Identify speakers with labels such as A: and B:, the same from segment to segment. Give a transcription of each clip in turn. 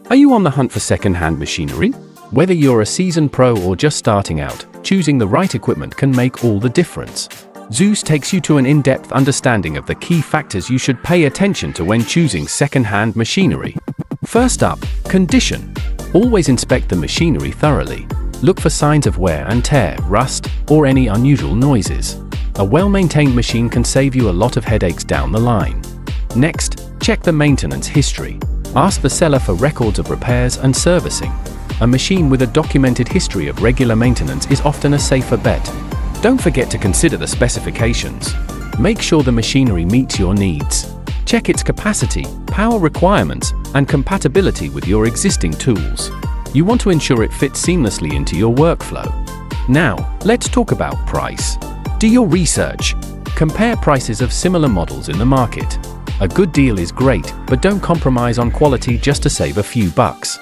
A: Are you on the hunt for second-hand machinery? Whether you're a seasoned pro or just starting out, choosing the right equipment can make all the difference. Zeus takes you to an in-depth understanding of the key factors you should pay attention to when choosing second-hand machinery. First up, condition. Always inspect the machinery thoroughly. Look for signs of wear and tear, rust, or any unusual noises. A well-maintained machine can save you a lot of headaches down the line. Next, check the maintenance history. Ask the seller for records of repairs and servicing. A machine with a documented history of regular maintenance is often a safer bet. Don't forget to consider the specifications. Make sure the machinery meets your needs. Check its capacity, power requirements, and compatibility with your existing tools. You want to ensure it fits seamlessly into your workflow. Now, let's talk about price. Do your research. Compare prices of similar models in the market. A good deal is great, but don't compromise on quality just to save a few bucks.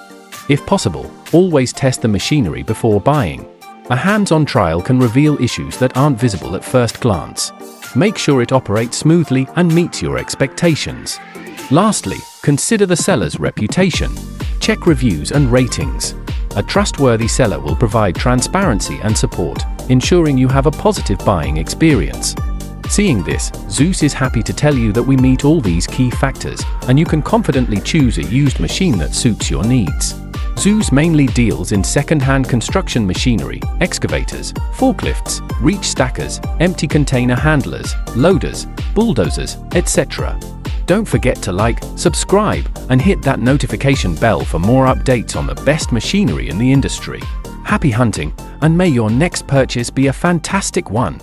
A: If possible, always test the machinery before buying. A hands-on trial can reveal issues that aren't visible at first glance. Make sure it operates smoothly and meets your expectations. Lastly, consider the seller's reputation. Check reviews and ratings. A trustworthy seller will provide transparency and support, ensuring you have a positive buying experience. Seeing this, Zeus is happy to tell you that we meet all these key factors, and you can confidently choose a used machine that suits your needs. Zeus mainly deals in second-hand construction machinery, excavators, forklifts, reach stackers, empty container handlers, loaders, bulldozers, etc. Don't forget to like, subscribe, and hit that notification bell for more updates on the best machinery in the industry. Happy hunting, and may your next purchase be a fantastic one!